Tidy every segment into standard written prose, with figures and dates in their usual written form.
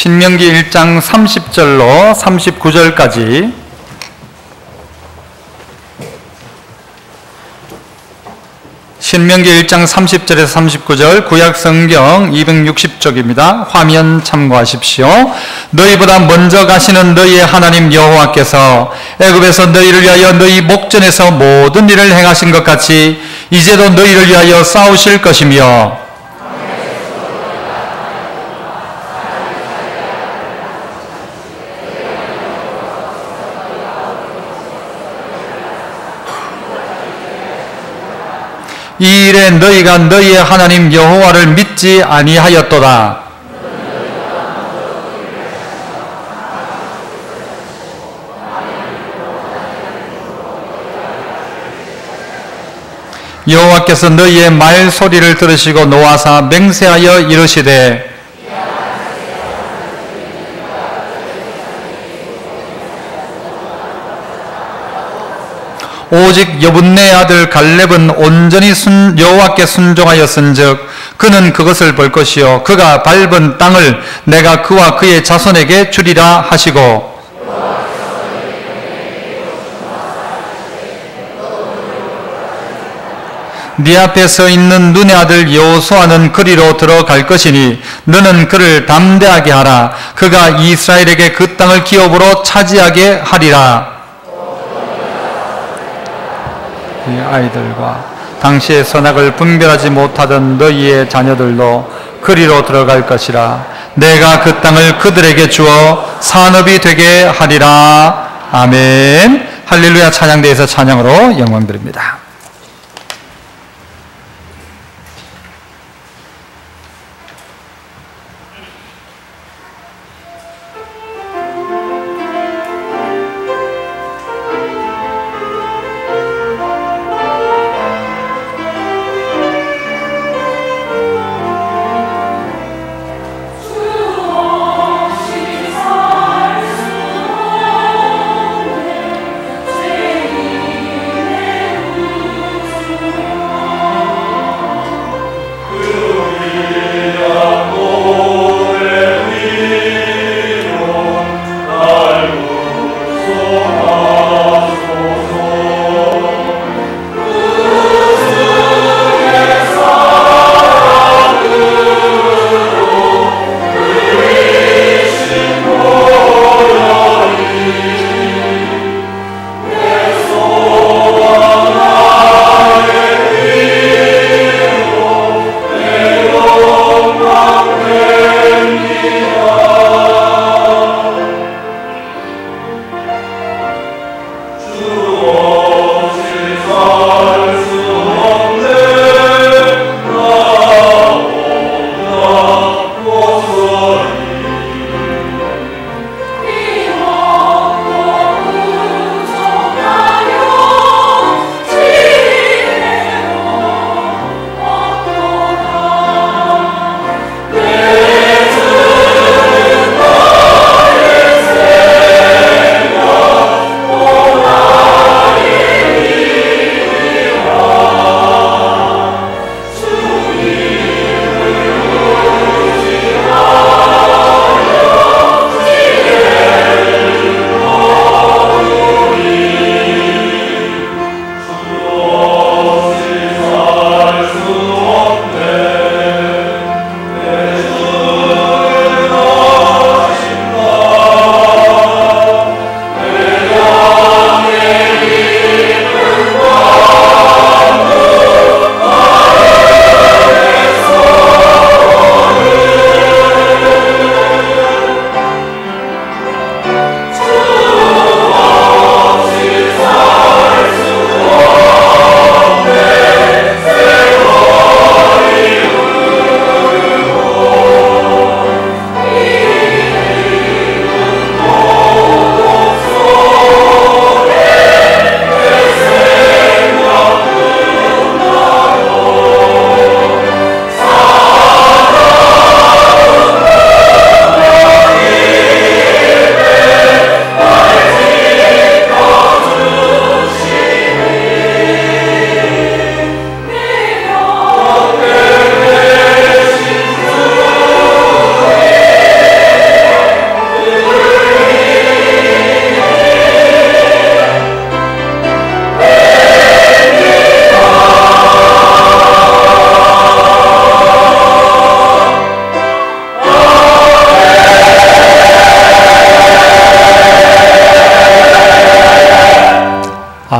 신명기 1장 30절로 39절까지 신명기 1장 30절에서 39절 구약성경 260쪽입니다. 화면 참고하십시오. 너희보다 먼저 가시는 너희의 하나님 여호와께서 애굽에서 너희를 위하여 너희 목전에서 모든 일을 행하신 것 같이 이제도 너희를 위하여 싸우실 것이며 이 일에 너희가 너희의 하나님 여호와를 믿지 아니하였도다. 여호와께서 너희의 말 소리를 들으시고 노하사 맹세하여 이르시되 오직 여분네 아들 갈렙은 온전히 여호와께 순종하였은즉 그는 그것을 볼 것이요 그가 밟은 땅을 내가 그와 그의 자손에게 주리라 하시고 네 앞에 서 있는 눈의 아들 여호수아는 그리로 들어갈 것이니 너는 그를 담대하게 하라. 그가 이스라엘에게 그 땅을 기업으로 차지하게 하리라. 이 아이들과 당시의 선악을 분별하지 못하던 너희의 자녀들도 그리로 들어갈 것이라. 내가 그 땅을 그들에게 주어 산업이 되게 하리라. 아멘. 할렐루야. 찬양대에서 찬양으로 영광 드립니다.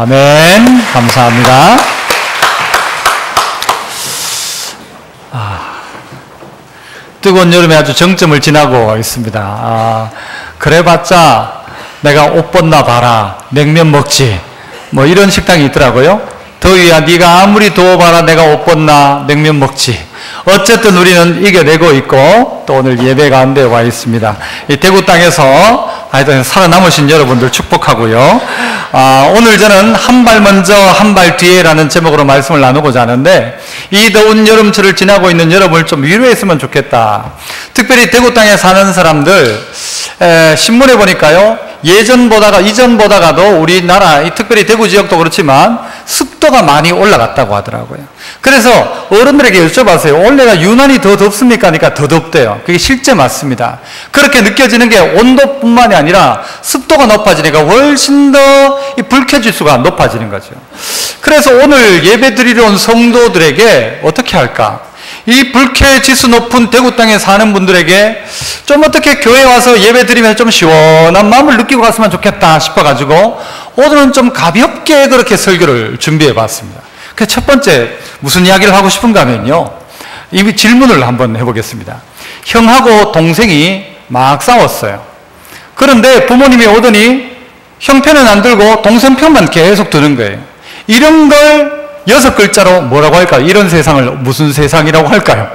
아멘. 감사합니다. 뜨거운 여름에 아주 정점을 지나고 있습니다. 그래봤자 내가 옷 벗나 봐라, 냉면 먹지, 뭐 이런 식당이 있더라고요. 더위야 네가 아무리 더워봐라, 내가 옷 벗나 냉면 먹지. 어쨌든 우리는 이겨내고 있고 또 오늘 예배 가운데 와 있습니다. 이 대구 땅에서 하여튼 살아남으신 여러분들 축복하고요. 오늘 저는 한 발 먼저 한 발 뒤에라는 제목으로 말씀을 나누고자 하는데, 이 더운 여름철을 지나고 있는 여러분을 좀 위로했으면 좋겠다. 특별히 대구 땅에 사는 사람들, 신문에 보니까요, 이전보다가도 우리나라, 특별히 대구 지역도 그렇지만 습도가 많이 올라갔다고 하더라고요. 그래서 어른들에게 여쭤봤어요. 올해가 유난히 더 덥습니까? 하니까 더 덥대요. 그게 실제 맞습니다. 그렇게 느껴지는 게 온도뿐만이 아니라 습도가 높아지니까 훨씬 더 이 불쾌지수가 높아지는 거죠. 그래서 오늘 예배 드리러 온 성도들에게 어떻게 할까? 이 불쾌지수 높은 대구 땅에 사는 분들에게 좀 어떻게 교회 와서 예배 드리면서 좀 시원한 마음을 느끼고 갔으면 좋겠다 싶어가지고 오늘은 좀 가볍게 그렇게 설교를 준비해 봤습니다. 그래서 첫 번째 무슨 이야기를 하고 싶은가 하면요, 이 질문을 한번 해보겠습니다. 형하고 동생이 막 싸웠어요. 그런데 부모님이 오더니 형 편은 안 들고 동생 편만 계속 드는 거예요. 이런 걸 6글자로 뭐라고 할까요? 이런 세상을 무슨 세상이라고 할까요?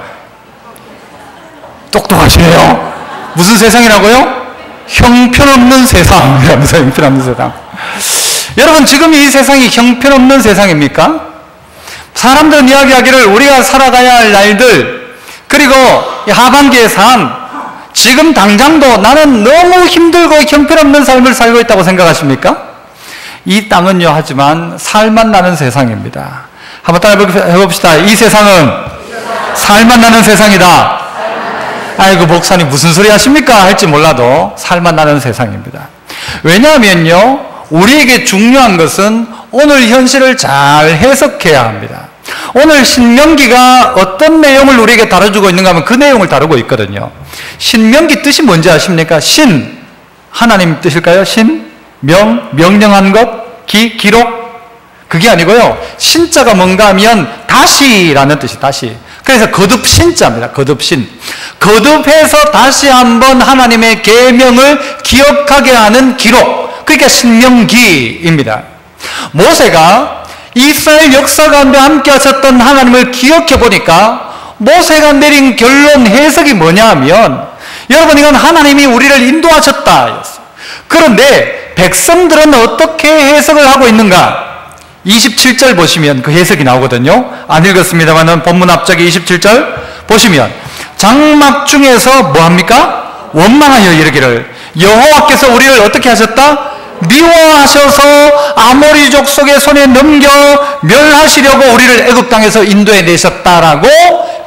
똑똑하시네요. 무슨 세상이라고요? 형편없는 세상. 이러면서 형편없는 세상. 여러분, 지금 이 세상이 형편없는 세상입니까? 사람들은 이야기하기를 우리가 살아가야 할 날들, 그리고 하반기의 삶, 지금 당장도 나는 너무 힘들고 형편없는 삶을 살고 있다고 생각하십니까? 이 땅은요, 하지만 살만 나는 세상입니다. 한번 따라 해봅시다. 이 세상은 살만 나는 세상이다. 아이고, 목사님 무슨 소리 하십니까? 할지 몰라도 살만 나는 세상입니다. 왜냐하면요, 우리에게 중요한 것은 오늘 현실을 잘 해석해야 합니다. 오늘 신명기가 어떤 내용을 우리에게 다뤄주고 있는가 하면 그 내용을 다루고 있거든요. 신명기 뜻이 뭔지 아십니까? 신, 하나님 뜻일까요? 신, 명령한 것, 기록? 그게 아니고요, 신자가 뭔가 하면 다시라는 뜻이 다시. 그래서 거듭신자입니다. 거듭신. 거듭해서 다시 한번 하나님의 계명을 기억하게 하는 기록, 그러니까 신명기입니다. 모세가 이스라엘 역사 가운데 함께 하셨던 하나님을 기억해 보니까 모세가 내린 결론 해석이 뭐냐 하면, 여러분, 이건 하나님이 우리를 인도하셨다. 그런데 백성들은 어떻게 해석을 하고 있는가? 27절 보시면 그 해석이 나오거든요. 안 읽었습니다만 본문 앞쪽에 27절 보시면, 장막 중에서 뭐합니까? 원망하여 이르기를, 여호와께서 우리를 어떻게 하셨다? 미워하셔서 아모리족 속의 손에 넘겨 멸하시려고 우리를 애굽 땅에서 인도해 내셨다라고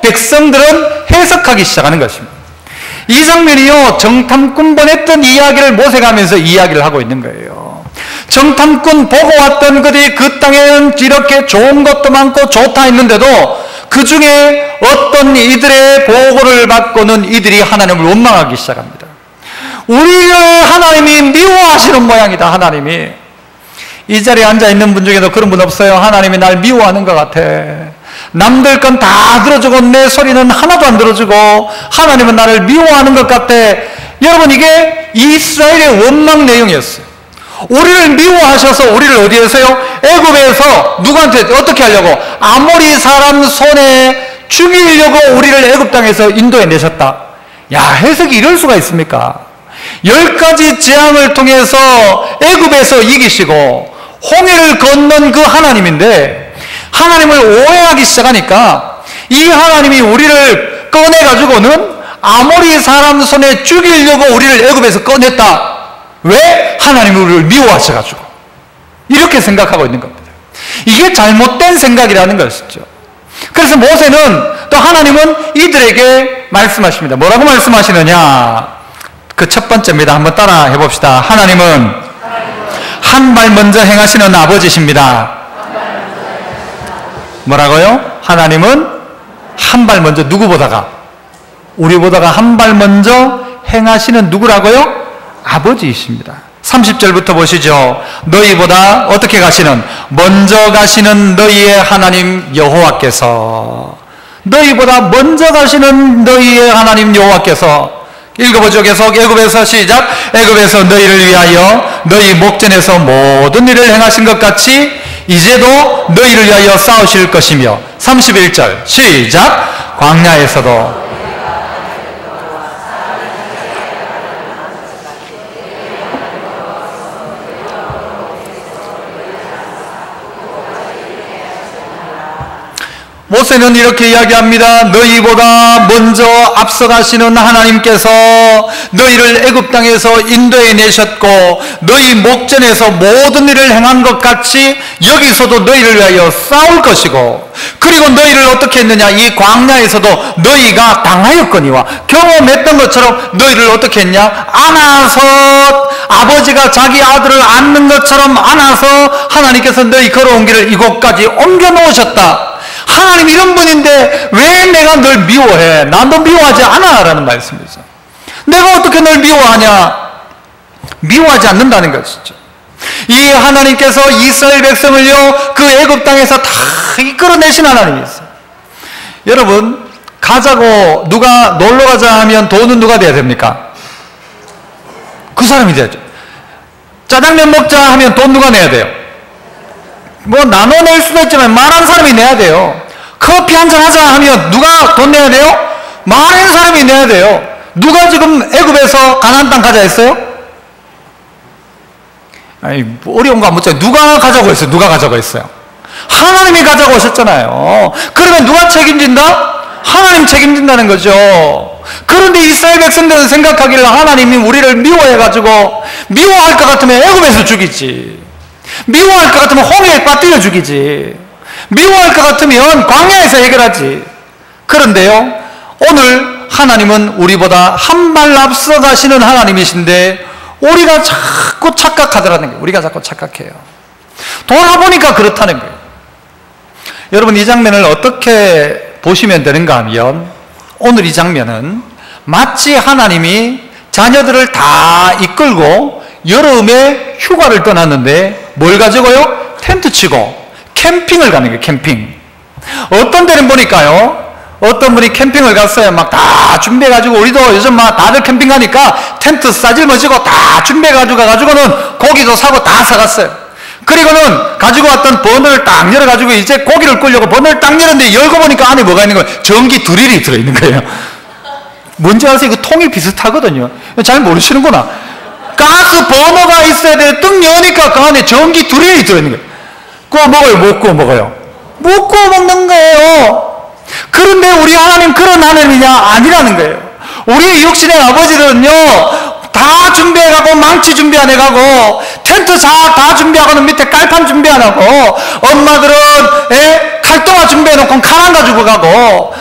백성들은 해석하기 시작하는 것입니다. 이 장면이요, 정탐꾼 보냈던 이야기를 모세가 하면서 이야기를 하고 있는 거예요. 정탐꾼 보고 왔던 그들이 그 땅에는 이렇게 좋은 것도 많고 좋다 했는데도 그 중에 어떤 이들의 보고를 받고는 이들이 하나님을 원망하기 시작합니다. 우리를 하나님이 미워하시는 모양이다. 하나님이. 이 자리에 앉아있는 분 중에도 그런 분 없어요? 하나님이 날 미워하는 것 같아. 남들 건 다 들어주고 내 소리는 하나도 안 들어주고 하나님은 나를 미워하는 것 같아. 여러분, 이게 이스라엘의 원망 내용이었어요. 우리를 미워하셔서 우리를 어디에서요? 애굽에서 누구한테 어떻게 하려고? 아모리 사람 손에 죽이려고 우리를 애굽 땅에서 인도해 내셨다. 야, 해석이 이럴 수가 있습니까? 10가지 재앙을 통해서 애굽에서 이기시고 홍해를 건넌 그 하나님인데, 하나님을 오해하기 시작하니까 이 하나님이 우리를 꺼내가지고는 아모리 사람 손에 죽이려고 우리를 애굽에서 꺼냈다. 왜? 하나님이 우리를 미워하셔가지고. 이렇게 생각하고 있는 겁니다. 이게 잘못된 생각이라는 것이죠. 그래서 모세는, 또 하나님은 이들에게 말씀하십니다. 뭐라고 말씀하시느냐? 그 첫 번째입니다. 한번 따라 해봅시다. 하나님은 한 발 먼저 행하시는 아버지십니다. 뭐라고요? 하나님은 한 발 먼저, 누구보다가? 우리보다가 한 발 먼저 행하시는 누구라고요? 아버지이십니다. 30절부터 보시죠. 너희보다 어떻게 가시는? 먼저 가시는 너희의 하나님 여호와께서, 너희보다 먼저 가시는 너희의 하나님 여호와께서. 읽어보죠. 계속. 애굽에서 시작. 애굽에서 너희를 위하여 너희 목전에서 모든 일을 행하신 것 같이 이제도 너희를 위하여 싸우실 것이며. 31절 시작. 광야에서도 모세는 이렇게 이야기합니다. 너희보다 먼저 앞서가시는 하나님께서 너희를 애굽 땅에서 인도해 내셨고 너희 목전에서 모든 일을 행한 것 같이 여기서도 너희를 위하여 싸울 것이고, 그리고 너희를 어떻게 했느냐? 이 광야에서도 너희가 당하였거니와 경험했던 것처럼 너희를 어떻게 했냐? 안아서, 아버지가 자기 아들을 안는 것처럼 안아서 하나님께서 너희 걸어온 길을 이곳까지 옮겨 놓으셨다. 하나님 이런 분인데 왜 내가 널 미워해? 난 너 미워하지 않아 라는 말씀이죠. 내가 어떻게 널 미워하냐? 미워하지 않는다는 것이죠. 이 하나님께서 이스라엘 백성을요 그 애굽 땅에서 다 이끌어내신 하나님이었어요. 여러분, 가자고 누가 놀러 가자 하면 돈은 누가 내야 됩니까? 그 사람이 돼야죠. 짜장면 먹자 하면 돈 누가 내야 돼요? 뭐 나눠낼 수도 있지만 말하는 사람이 내야 돼요. 커피 한잔 하자 하면 누가 돈 내야 돼요? 말하는 사람이 내야 돼요. 누가 지금 애굽에서 가나안 땅 가자 했어요? 아니, 어려운 거 안 묻죠. 누가 가자고 했어요? 누가 가자고 했어요? 하나님이 가자고 하셨잖아요. 그러면 누가 책임진다? 하나님 책임진다는 거죠. 그런데 이스라엘 백성들은 생각하기를 하나님이 우리를 미워해가지고, 미워할 것 같으면 애굽에서 죽이지, 미워할 것 같으면 홍해에 빠뜨려 죽이지, 미워할 것 같으면 광야에서 해결하지. 그런데요, 오늘 하나님은 우리보다 한 발 앞서 가시는 하나님이신데 우리가 자꾸 착각하더라는 거예요. 우리가 자꾸 착각해요. 돌아보니까 그렇다는 거예요. 여러분, 이 장면을 어떻게 보시면 되는가 하면, 오늘 이 장면은 마치 하나님이 자녀들을 다 이끌고 여름에 휴가를 떠났는데 뭘 가지고요? 텐트 치고 캠핑을 가는 거예요. 캠핑. 어떤 데는 보니까요, 어떤 분이 캠핑을 갔어요. 막 다 준비해가지고, 우리도 요즘 막 다들 캠핑 가니까 텐트 싸질머지고 다 준비해가지고 가지고는 고기도 사고 다 사갔어요. 그리고는 가지고 왔던 버너를 딱 열어가지고 이제 고기를 끓려고 버너를 딱 열었는데 열고 보니까 안에 뭐가 있는 거예요? 전기 드릴이 들어있는 거예요. 뭔지 아세요? 이거 통이 비슷하거든요. 잘 모르시는구나. 가스 버너가 있어야 돼. 뚝 여니까 그 안에 전기 드릴이 들어있는 거예요. 구워 먹어요? 못 구워 먹어요? 못 구워 먹는 거예요. 그런데 우리 하나님 그런 하나님이냐? 아니라는 거예요. 우리 육신의 아버지들은요, 다 준비해가고 망치 준비 안 해가고 텐트 다 준비하고는 밑에 깔판 준비 안 하고, 엄마들은 칼동아 준비해놓고 칼 안 가지고 가고,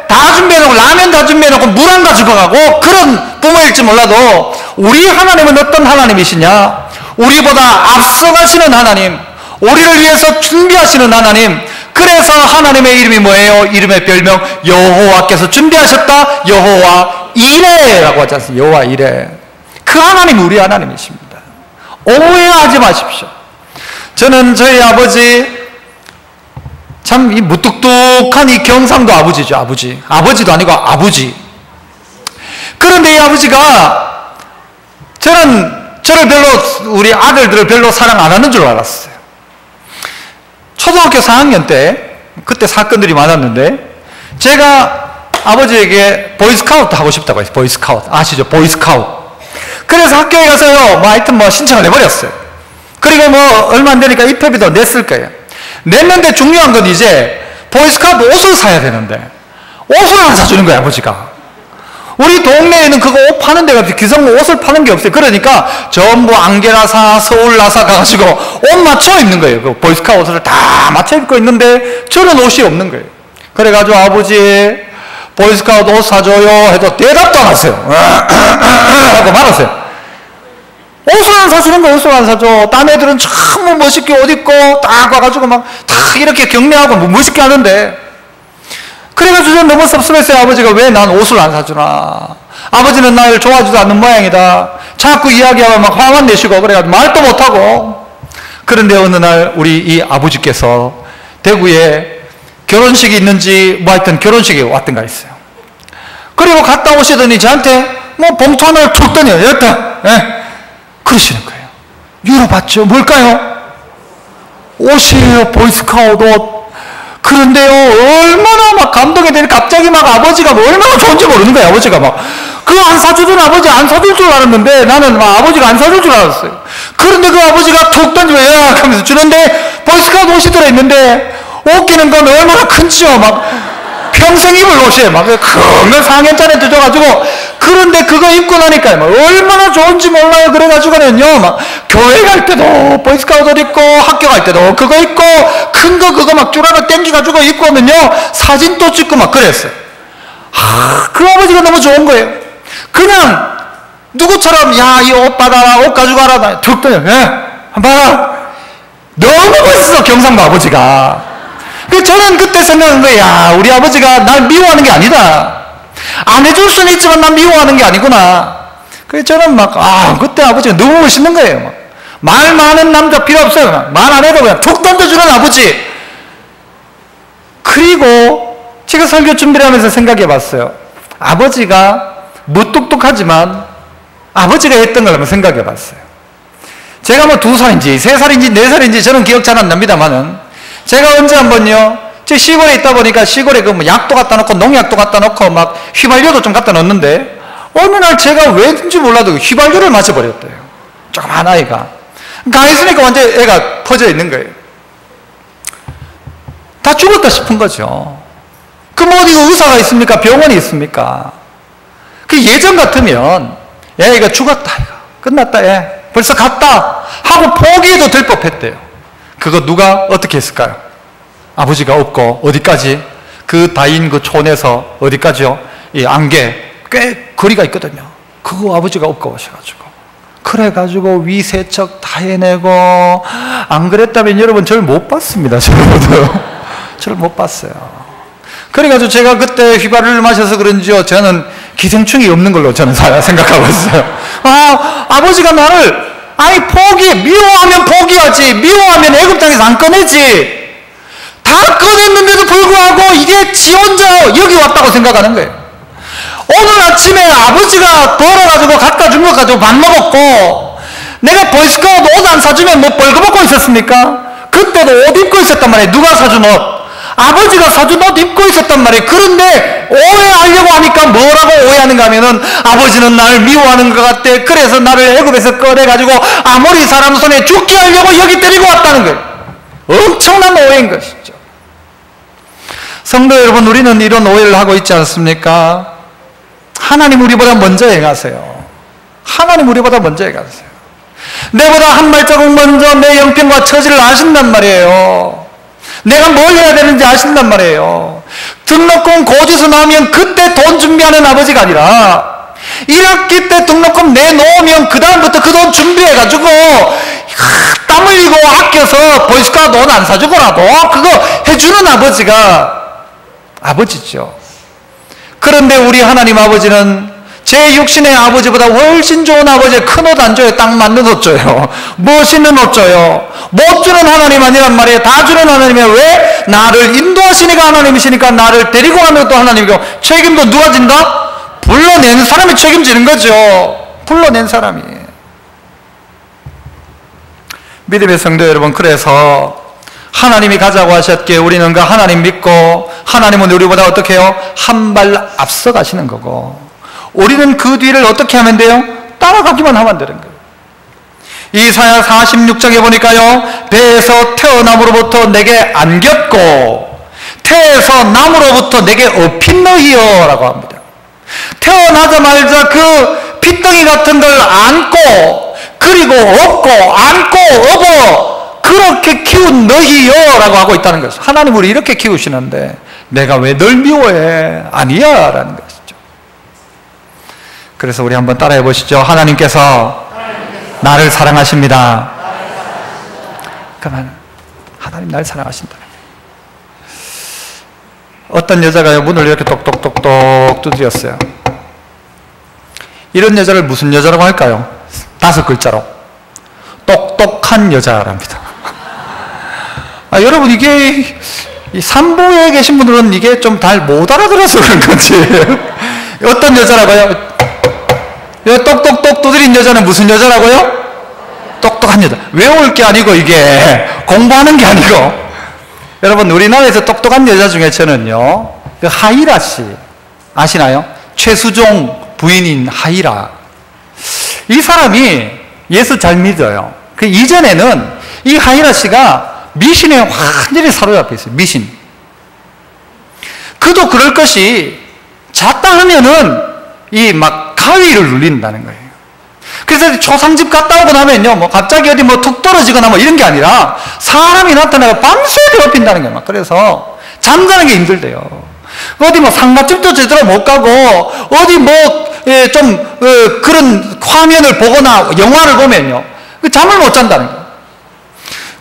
다 준비해놓고 라면 다 준비해놓고 물 안 가지고 가고, 그런 부모일지 몰라도 우리 하나님은 어떤 하나님이시냐? 우리보다 앞서가시는 하나님, 우리를 위해서 준비하시는 하나님. 그래서 하나님의 이름이 뭐예요? 이름의 별명 여호와께서 준비하셨다. 여호와 이레라고 하지 않습니까? 여호와 이레. 그 하나님이 우리 하나님이십니다. 오해하지 마십시오. 저는 저희 아버지, 참 이 무뚝뚝한 이 경상도 아버지죠. 아버지도 아니고 아버지. 그런데 이 아버지가 저를 별로, 우리 아들들을 별로 사랑 안 하는 줄 알았어요. 초등학교 4학년 때, 그때 사건들이 많았는데, 제가 아버지에게 보이스카우트 하고 싶다고 했어요. 보이스카우트. 아시죠? 보이스카우트. 그래서 학교에 가서요, 하여튼 신청을 해버렸어요. 그리고 얼마 안 되니까 입회비도 냈을 거예요. 냈는데 중요한 건 이제, 보이스카우트 옷을 사야 되는데, 옷을 안 사주는 거예요, 아버지가. 우리 동네에는 그거 옷 파는 데가 없어요. 기성모 옷을 파는 게 없어요. 그러니까 전부 안개라사, 서울라사 가가지고 옷 맞춰 입는 거예요. 그 보이스카우트 옷을 다 맞춰 입고 있는데 저는 옷이 없는 거예요. 그래가지고 아버지 보이스카우트 옷 사줘요 해도 대답도 안 하세요. 하고 말았어요. 옷을 안 사주는 거예요. 옷을 안 사줘. 딴 애들은 참 멋있게 옷 입고 딱 와가지고 막 다 이렇게 경례하고 멋있게 하는데, 그래가지고 저는 너무 섭섭했어요. 아버지가 왜 난 옷을 안 사주나. 아버지는 나를 좋아하지도 않는 모양이다. 자꾸 이야기하면 막 화만 내시고 그래가지고 말도 못하고. 그런데 어느 날 우리 이 아버지께서 대구에 결혼식이 있는지 뭐 하여튼 결혼식에 왔던가 했어요. 그리고 갔다 오시더니 저한테 뭐 봉투 하나를 툭 던져요. 여기다. 예. 그러시는 거예요. 물어봤죠. 뭘까요? 옷이에요. 보이스카우트 옷. 그런데요, 얼마나 막 감동이 되니 갑자기 막 아버지가 뭐 얼마나 좋은지 모르는 거예요. 아버지가 막. 그거 안 사주던 아버지 안 사줄 줄 알았는데 나는 막 아버지가 안 사줄 줄 알았어요. 그런데 그 아버지가 툭 던지면 야 하면서 주는데 보이스카우트 옷이 들어있는데 웃기는 건 얼마나 큰지요. 막 평생 입을 옷이에요. 막 큰 상현잔에 줘가지고. 그런데 그거 입고 나니까 막 얼마나 좋은지 몰라요. 그래가지고는요, 막 교회 갈 때도 보이스카우트 옷 입고 학교 갈 때도 그거 입고 큰 거 그거 막 쭈라라 땡겨가지고 입고 오면요 사진도 찍고 막 그랬어요. 그 아버지가 너무 좋은 거예요. 그냥 누구처럼 야 이 옷 받아라, 옷 가지고 가라, 툭 던져. 예, 한번 봐라. 너무 멋있어 경상도 아버지가. 저는 그때 생각한 거예요. 야, 우리 아버지가 날 미워하는 게 아니다. 안 해줄 수는 있지만 난 미워하는 게 아니구나. 그래서 저는 막 그때 아버지가 너무 멋있는 거예요. 막. 말 많은 남자 필요 없어요. 말 안 해도 그냥 툭 던져주는 아버지. 그리고 제가 설교 준비를 하면서 생각해 봤어요. 아버지가 무뚝뚝하지만 아버지가 했던 걸 한번 생각해 봤어요. 제가 뭐 2살인지 3살인지 4살인지 저는 기억 잘 안 납니다만은 제가 언제 한번요, 제 시골에 있다 보니까 시골에 그 뭐 약도 갖다 놓고 농약도 갖다 놓고 막 휘발유도 좀 갖다 놓는데 어느 날 제가 왜인지 몰라도 휘발유를 마셔버렸대요. 조그만 아이가. 가만히 있으니까 완전 애가 퍼져 있는 거예요. 다 죽었다 싶은 거죠. 그럼 어디 의사가 있습니까? 병원이 있습니까? 그 예전 같으면 애가 죽었다, 애가 끝났다, 애 벌써 갔다 하고 포기해도 될 법했대요. 그거 누가 어떻게 했을까요? 아버지가 없고 어디까지? 그 다인 그 촌에서 어디까지요? 이 안개 꽤 거리가 있거든요. 그거 아버지가 없고 오셔가지고 그래가지고 위세척 다 해내고. 안 그랬다면 여러분 저를 못 봤습니다. 저를 못 봤어요. 그래가지고 제가 그때 휘발유를 마셔서 그런지요, 저는 기생충이 없는 걸로 저는 생각하고 있어요. 아버지가 나를 미워하면 포기하지, 미워하면 애굽 땅에서 안 꺼내지. 다 꺼냈는데도 불구하고 이게 지 혼자 여기 왔다고 생각하는 거예요. 오늘 아침에 아버지가 벌어가지고 갖다 준 것 가지고 밥 먹었고, 내가 보이스카우트 옷 안 사주면 뭐 벌거벗고 있었습니까? 그때도 옷 입고 있었단 말이에요. 누가 사준 옷? 아버지가 사준 옷 입고 있었단 말이에요. 그런데 오해하려고 하니까 뭐라고 오해하는가 하면은 아버지는 나를 미워하는 것 같대. 그래서 나를 애굽에서 꺼내가지고 아모리 사람 손에 죽게 하려고 여기 데리고 왔다는 거예요. 엄청난 오해인 것이죠. 성도 여러분, 우리는 이런 오해를 하고 있지 않습니까? 하나님 우리보다 먼저 행하세요. 하나님 우리보다 먼저 행하세요. 내보다 한 발자국 먼저 내 형편과 처지를 아신단 말이에요. 내가 뭘 해야 되는지 아신단 말이에요. 등록금 고지서 나오면 그때 돈 준비하는 아버지가 아니라 1학기 때 등록금 내놓으면 그 다음부터 그 돈 준비해가지고 땀 흘리고 아껴서 보이스카우트 돈 안 사주고라도 그거 해주는 아버지가 아버지죠. 그런데 우리 하나님 아버지는 제 육신의 아버지보다 훨씬 좋은 아버지, 큰 옷 안 줘요. 딱 맞는 옷 줘요. 멋있는 옷 줘요. 못 주는 하나님 아니란 말이에요. 다 주는 하나님이에요. 왜? 나를 인도하시니까 하나님이시니까 나를 데리고 가는 것도 하나님이고, 책임도 누가 진다? 불러낸 사람이 책임지는 거죠. 불러낸 사람이. 믿음의 성도 여러분, 그래서 하나님이 가자고 하셨기에 우리는 그 하나님 믿고, 하나님은 우리보다 어떻게 해요? 한 발 앞서 가시는 거고, 우리는 그 뒤를 어떻게 하면 돼요? 따라가기만 하면 되는 거예요. 이사야 46장에 보니까요, 배에서 태어남으로부터 내게 안겼고 태에서 남으로부터 내게 업힌 너희여 라고 합니다. 태어나자마자 그 핏덩이 같은 걸 안고, 그리고 업고 안고 업어 그렇게 키운 너희여 라고 하고 있다는 것이죠. 하나님 우리 이렇게 키우시는데 내가 왜 널 미워해? 아니야 라는 것이죠. 그래서 우리 한번 따라해 보시죠. 하나님께서 나를 사랑하십니다. 그러면 하나님 나를 사랑하신다. 어떤 여자가요, 문을 이렇게 똑똑똑똑 두드렸어요. 이런 여자를 무슨 여자라고 할까요? 5글자로. 똑똑한 여자랍니다. 여러분, 이게 이 산부에 계신 분들은 이게 좀 잘 못 알아들어서 그런 건지. 어떤 여자라고요? 똑똑똑 두드린 여자는 무슨 여자라고요? 똑똑한 여자. 외울 게 아니고 이게 공부하는 게 아니고. 여러분, 우리나라에서 똑똑한 여자 중에 저는요, 그 하이라 씨 아시나요? 최수종 부인인 하이라. 이 사람이 예수 잘 믿어요. 그 이전에는 이 하이라 씨가 미신에 완전히 사로잡혀 있어요. 미신. 그도 그럴 것이 잤다 하면은 이 막 가위를 눌린다는 거예요. 그래서 초상집 갔다 오고 나면요, 뭐 갑자기 어디 뭐 툭 떨어지거나 뭐 이런 게 아니라 사람이 나타나고 밤새 괴롭힌다는 거예요. 막 그래서 잠자는 게 힘들대요. 어디 뭐 상가집도 제대로 못 가고 어디 뭐 좀 그런 화면을 보거나 영화를 보면요, 잠을 못 잔다는 거예요.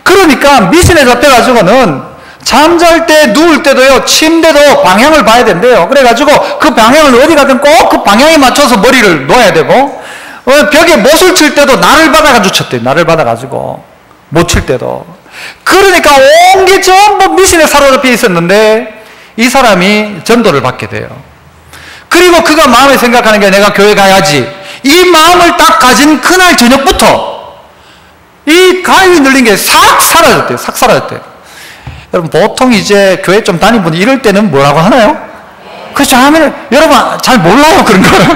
그러니까 미신에 잡혀가지고는 잠잘 때 누울 때도요, 침대도 방향을 봐야 된대요. 그래가지고 그 방향을 어디 가든 꼭 그 방향에 맞춰서 머리를 놓아야 되고, 벽에 못을 칠 때도 날을 받아가지고 쳤대요. 날을 받아가지고 못 칠 때도. 그러니까 온 게 전부 미신에 사로잡혀 있었는데 이 사람이 전도를 받게 돼요. 그리고 그가 마음에 생각하는 게 내가 교회 가야지, 이 마음을 딱 가진 그날 저녁부터 이 가위 눌린 게 싹 사라졌대요. 싹 사라졌대요. 여러분, 보통 이제 교회 좀 다니는 분이 이럴 때는 뭐라고 하나요? 그렇죠. 하면 여러분 잘 몰라요, 그런 거를.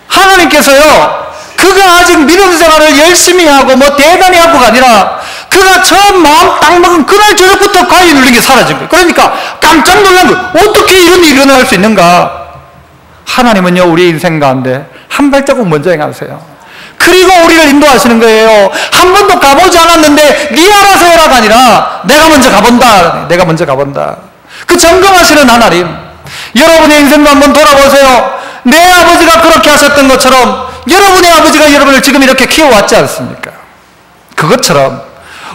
하나님께서요, 그가 아직 믿음 생활을 열심히 하고 뭐 대단히 하고가 아니라 그가 처음 마음 딱 먹은 그날 저녁부터 가위 눌린 게 사라진 거예요. 그러니까 깜짝 놀란 거예요. 어떻게 이런 일이 일어날 수 있는가? 하나님은요, 우리 인생 가운데 한 발자국 먼저 행하세요. 그리고 우리를 인도하시는 거예요. 한 번도 가보지 않았는데 네 알아서 해라가 아니라 내가 먼저 가본다. 내가 먼저 가본다. 그 점검하시는 하나님. 여러분의 인생도 한번 돌아보세요. 내 아버지가 그렇게 하셨던 것처럼 여러분의 아버지가 여러분을 지금 이렇게 키워왔지 않습니까? 그것처럼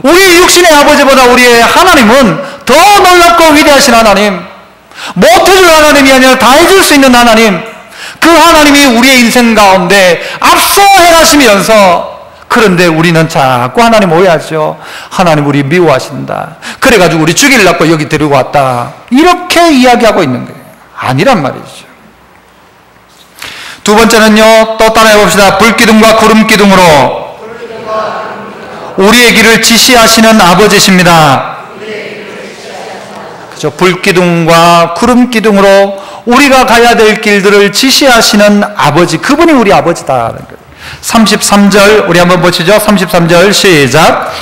우리 육신의 아버지보다 우리의 하나님은 더 놀랍고 위대하신 하나님, 못해줄 하나님이 아니라 다 해줄 수 있는 하나님, 그 하나님이 우리의 인생 가운데 앞서 행하시면서, 그런데 우리는 자꾸 하나님 오해하죠. 하나님 우리 미워하신다. 그래가지고 우리 죽이려고 여기 데리고 왔다. 이렇게 이야기하고 있는 거예요. 아니란 말이죠. 두 번째는요, 또 따라해 봅시다. 불기둥과 구름기둥으로 우리의 길을 지시하시는 아버지십니다. 그죠? 불기둥과 구름기둥으로 우리가 가야 될 길들을 지시하시는 아버지, 그분이 우리 아버지다라는 거예요. 33절 우리 한번 보시죠. 33절 시작.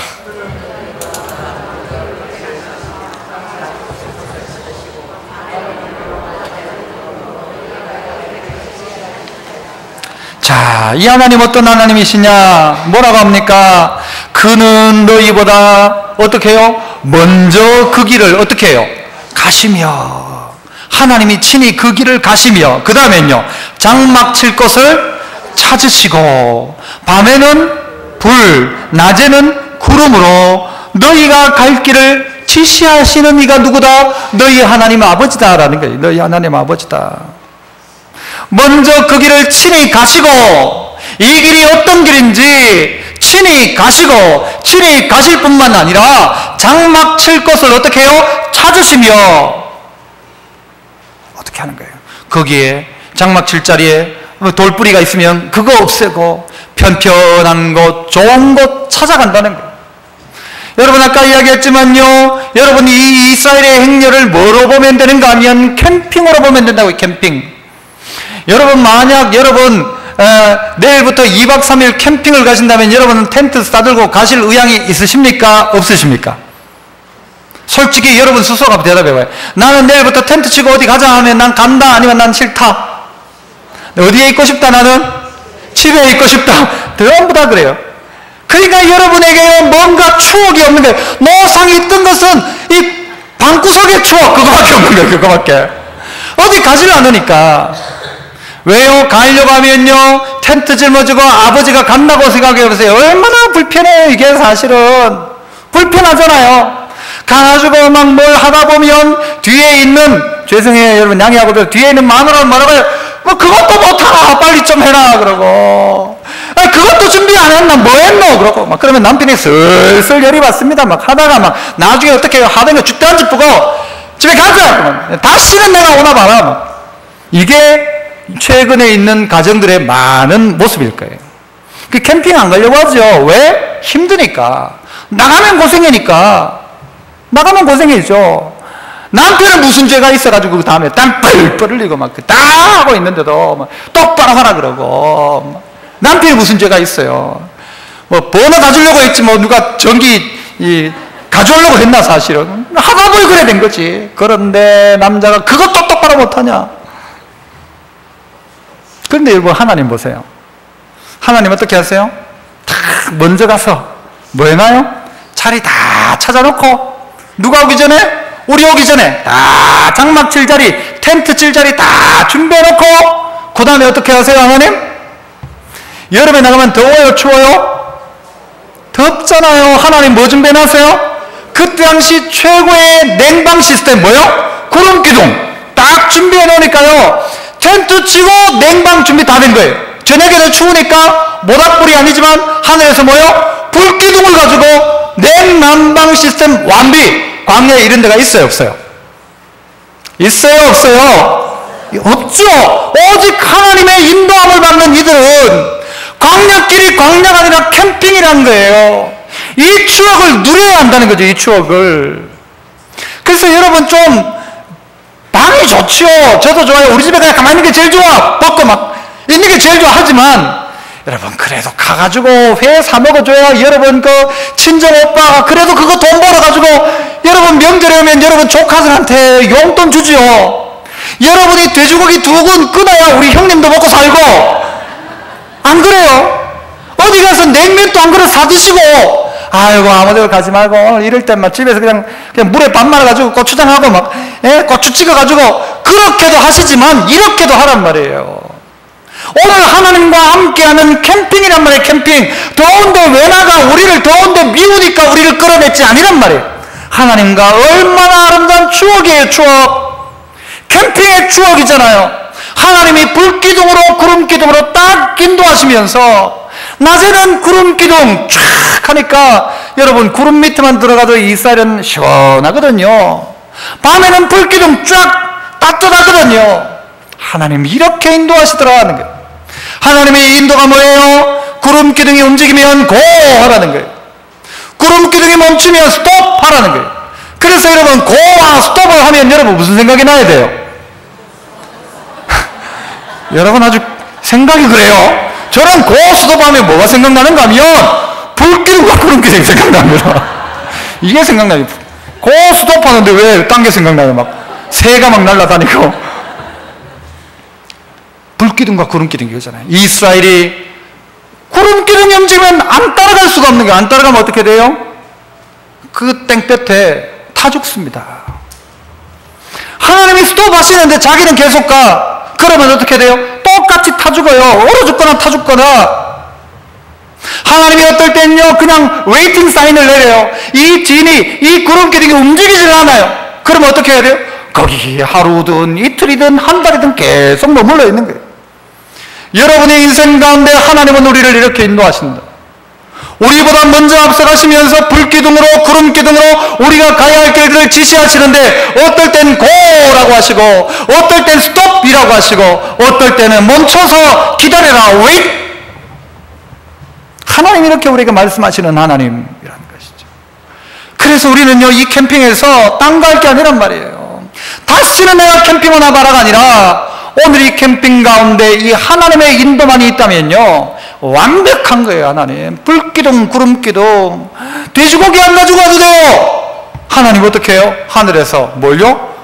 자, 이 하나님 어떤 하나님이시냐? 뭐라고 합니까? 그는 너희보다 어떻게 해요? 먼저 그 길을 어떻게 해요? 가시며. 하나님이 친히 그 길을 가시며, 그 다음엔요, 장막 칠 것을 찾으시고, 밤에는 불, 낮에는 구름으로 너희가 갈 길을 지시하시는 이가 누구다? 너희 하나님 아버지다라는 거예요. 너희 하나님 아버지다. 먼저 그 길을 친히 가시고, 이 길이 어떤 길인지 친히 가시고, 친히 가실 뿐만 아니라 장막 칠 것을 어떻게 해요? 찾으시며. 어떻게 하는 거예요? 거기에 장막 칠 자리에 돌뿌리가 있으면 그거 없애고 편편한 곳, 좋은 곳 찾아간다는 거예요. 여러분, 아까 이야기했지만요, 여러분 이 이스라엘의 행렬을 뭐로 보면 되는가 하면 캠핑으로 보면 된다고요. 캠핑. 여러분, 만약 여러분 내일부터 2박 3일 캠핑을 가신다면 여러분은 텐트 싸들고 가실 의향이 있으십니까? 없으십니까? 솔직히 여러분 스스로가 한번 대답해봐요. 나는 내일부터 텐트 치고 어디 가자 하면 난 간다, 아니면 난 싫다? 어디에 있고 싶다? 나는 집에 있고 싶다. 전부 다 그래요. 그러니까 여러분에게 뭔가 추억이 없는 거예요. 노상이 뜬 것은 이 방구석의 추억, 그거밖에 없는 거예요. 그거밖에. 어디 가지를 않으니까. 왜요? 가려고 하면요, 텐트 짊어지고 아버지가 간다고 생각해보세요. 얼마나 불편해요. 이게 사실은 불편하잖아요. 가가지고 막 뭘 하다 보면 뒤에 있는, 죄송해요 여러분, 양해하고도 뒤에 있는 마누라는 뭐라고 해요? 뭐 그것도 못하나 빨리 좀 해라 그러고, 그것도 준비 안 했나 뭐 했노 그러고 막 그러면 남편이 슬슬 열이 받습니다. 막 하다가 막 나중에 어떻게 해요? 하던 거 죽도 안 짚고 집에 가자. 다시는 내가 오나 봐라. 막. 이게 최근에 있는 가정들의 많은 모습일 거예요. 그 캠핑 안 가려고 하죠. 왜? 힘드니까. 나가면 고생이니까. 나가면 고생이죠. 남편은 무슨 죄가 있어가지고 그 다음에 땀 뻘뻘 흘리고 막 다 하고 있는데도 막 똑바로 하라 그러고. 남편이 무슨 죄가 있어요. 뭐 번호 가주려고 했지 뭐 누가 전기 가져오려고 했나 사실은. 하다 보니 그래 된 거지. 그런데 남자가 그것도 똑바로 못하냐. 그런데 여러분 하나님 보세요. 하나님 어떻게 하세요? 다 먼저 가서 뭐 해놔요? 자리 다 찾아놓고 누가 오기 전에? 우리 오기 전에 다 장막 칠 자리, 텐트 칠 자리 다 준비해놓고 그 다음에 어떻게 하세요 하나님? 여름에 나가면 더워요 추워요? 덥잖아요. 하나님 뭐 준비해놨어요? 그때 당시 최고의 냉방 시스템 뭐요? 구름기둥 딱 준비해놓으니까요 텐트 치고 냉방 준비 다 된 거예요. 저녁에는 추우니까 모닥불이 아니지만 하늘에서 뭐요? 불기둥을 가지고 냉난방 시스템 완비. 광야에 이런 데가 있어요 없어요? 있어요 없어요? 없죠. 오직 하나님의 인도함을 받는 이들은 광야길이 광야가 아니라 캠핑이라는 거예요. 이 추억을 누려야 한다는 거죠. 이 추억을. 그래서 여러분 좀 방이 좋지요. 저도 좋아요. 우리 집에 그냥 가만히 있는 게 제일 좋아. 벗고 막 있는 게 제일 좋아. 하지만 여러분 그래도 가가지고 회 사 먹어줘야 여러분 그 친정 오빠가 그래도 그거 돈 벌어가지고 여러분 명절에 오면 여러분 조카들한테 용돈 주지요. 여러분이 돼지고기 2근 끊어야 우리 형님도 먹고 살고. 안 그래요? 어디 가서 냉면도 한 그릇 사드시고 아이고 아무데나 가지 말고 오늘 이럴 때만 집에서 그냥 물에 밥 말아가지고 고추장하고 막 고추 찍어가지고 그렇게도 하시지만 이렇게도 하란 말이에요. 오늘 하나님과 함께하는 캠핑이란 말이에요. 캠핑. 더운데 왜 나가? 우리를 더운데 미우니까 우리를 끌어냈지 아니란 말이에요. 하나님과 얼마나 아름다운 추억이에요. 추억. 캠핑의 추억이잖아요. 하나님이 불기둥으로 구름기둥으로 딱 인도하시면서 낮에는 구름기둥 쫙 하니까 여러분 구름 밑에만 들어가도 이스라엘은 시원하거든요. 밤에는 불기둥 쫙 따뜻하거든요. 하나님이 이렇게 인도하시더라는 거예요. 하나님의 인도가 뭐예요? 구름기둥이 움직이면 고 하라는 거예요. 구름기둥이 멈추면 스톱 하라는 거예요. 그래서 여러분 고와 스톱을 하면 여러분 무슨 생각이 나야 돼요? 여러분 아주 생각이 그래요. 저는 고 스톱하면 뭐가 생각나는가 하면 불기둥과 구름기둥이 생각납니다. 이게 생각나요. 고 스톱하는데 왜 딴 게 생각나요? 막 새가 막 날아다니고 불기둥과 구름기둥이 그잖아요. 이스라엘이 구름기둥이 움직이면 안 따라갈 수가 없는 거예요. 안 따라가면 어떻게 돼요? 그 땡볕에 타 죽습니다. 하나님이 스톱 하시는데 자기는 계속 가. 그러면 어떻게 돼요? 똑같이 타 죽어요. 얼어 죽거나 타 죽거나. 하나님이 어떨 때는요 그냥 웨이팅 사인을 내려요. 이 진이 이 구름기둥이 움직이질 않아요. 그러면 어떻게 해야 돼요? 거기 하루든 이틀이든 한 달이든 계속 머물러 있는 거예요. 여러분의 인생 가운데 하나님은 우리를 이렇게 인도하신다. 우리보다 먼저 앞서가시면서 불기둥으로 구름기둥으로 우리가 가야 할 길들을 지시하시는데 어떨 땐 고라고 하시고 어떨 땐 스톱이라고 하시고 어떨 때는 멈춰서 기다려라 웨이트. 하나님 이렇게 우리에게 말씀하시는 하나님이라는 것이죠. 그래서 우리는요 이 캠핑에서 딴 거 할 게 아니란 말이에요. 다시는 내가 캠핑 오나봐라가 아니라 오늘 이 캠핑 가운데 이 하나님의 인도만이 있다면요 완벽한 거예요. 하나님 불기둥 구름기둥 돼지고기 안 가지고 가도 돼요. 하나님 어떻게 해요? 하늘에서 뭘요?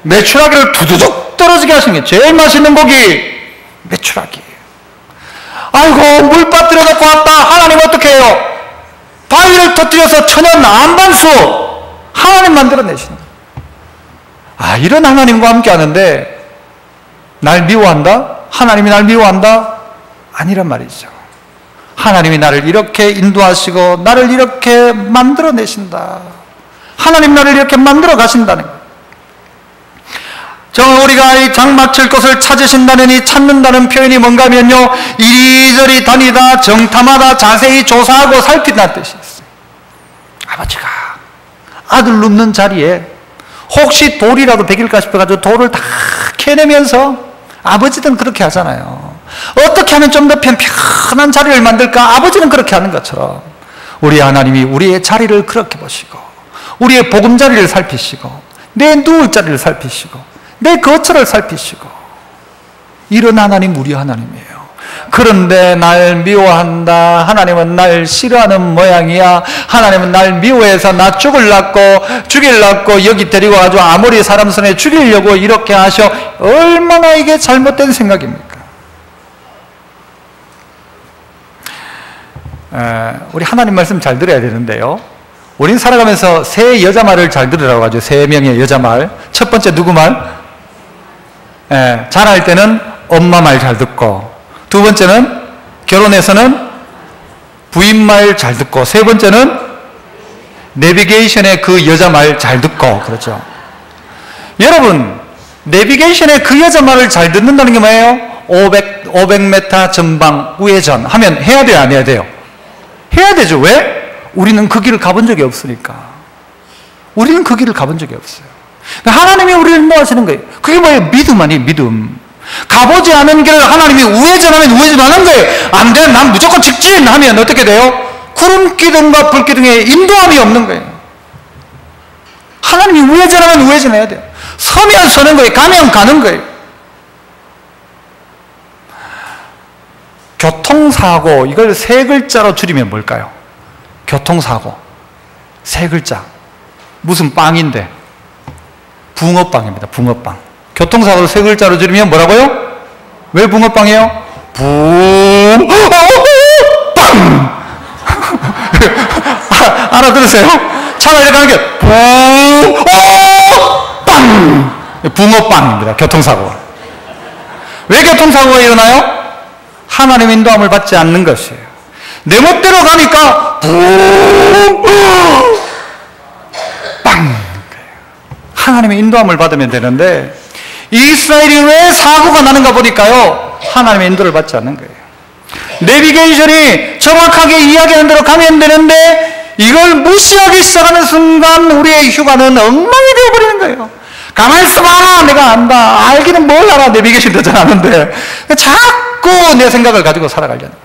메추라기를 두두둑 떨어지게 하시는 게 제일 맛있는 고기 메추라기. 아이고 물 빠뜨려 갖고 왔다. 하나님 어떻게 해요? 바위를 터뜨려서 천연 안반수 하나님 만들어내시는 거예요. 아 이런 하나님과 함께 하는데 날 미워한다? 하나님이 날 미워한다? 아니란 말이죠. 하나님이 나를 이렇게 인도하시고 나를 이렇게 만들어내신다. 하나님 나를 이렇게 만들어 가신다는 거예요. 저 우리가 이 장막칠 것을 찾으신다는 이 찾는다는 표현이 뭔가 하면요, 이리저리 다니다 정탐하다 자세히 조사하고 살핀다는 뜻이 있어요. 아버지가 아들 눕는 자리에 혹시 돌이라도 베길까 싶어가지고 돌을 다 캐내면서, 아버지는 그렇게 하잖아요. 어떻게 하면 좀 더 편한 자리를 만들까? 아버지는 그렇게 하는 것처럼 우리 하나님이 우리의 자리를 그렇게 보시고, 우리의 보금자리를 살피시고, 내 누울 자리를 살피시고, 내 거처를 살피시고, 이런 하나님 우리 하나님이에요. 그런데 날 미워한다, 하나님은 날 싫어하는 모양이야, 하나님은 날 미워해서 나 죽이려고 여기 데리고 아주 아무리 사람 손에 죽이려고 이렇게 하셔. 얼마나 이게 잘못된 생각입니까? 우리 하나님 말씀 잘 들어야 되는데요, 우린 살아가면서 세 여자 말을 잘 들으라고 하죠. 세 명의 여자 말. 첫 번째 누구 말? 자랄 때는 엄마 말 잘 듣고, 두 번째는 결혼해서는 부인 말 잘 듣고, 세 번째는 내비게이션의 그 여자 말 잘 듣고. 그렇죠. 여러분, 내비게이션의 그 여자 말을 잘 듣는다는 게 뭐예요? 500m 전방 우회전 하면 해야 돼요, 안 해야 돼요? 해야 되죠. 왜? 우리는 그 길을 가본 적이 없으니까. 우리는 그 길을 가본 적이 없어요. 하나님이 우리를 인도하시는 거예요. 그게 뭐예요? 믿음 아니에요, 믿음. 가보지 않은 길을 하나님이 우회전하면 우회전하는 거예요. 안 돼, 난 무조건 직진 하면 어떻게 돼요? 구름 기둥과 불 기둥에 인도함이 없는 거예요. 하나님이 우회전하면 우회전해야 돼요. 서면 서는 거예요. 가면 가는 거예요. 교통사고, 이걸 세 글자로 줄이면 뭘까요? 교통사고, 세 글자. 무슨 빵인데? 붕어빵입니다. 붕어빵. 교통사고를 세 글자로 줄이면 뭐라고요? 왜 붕어빵이에요? 붕어빵! 알아들으세요? 차가 이렇게 하는 게 붕어빵! 붕어빵입니다. 교통사고. 왜 교통사고가 일어나요? 하나님의 인도함을 받지 않는 것이에요. 내 멋대로 가니까 빵! 하나님의 인도함을 받으면 되는데, 이스라엘이 왜 사고가 나는가 보니까요, 하나님의 인도를 받지 않는 거예요. 내비게이션이 정확하게 이야기하는 대로 가면 되는데, 이걸 무시하기 시작하는 순간 우리의 휴가는 엉망이 되어버리는 거예요. 가만히 있어봐, 내가 안다. 알기는 뭘 알아, 내비게이션 더 잘 아는데. 자꾸 내 생각을 가지고 살아가려는 거죠.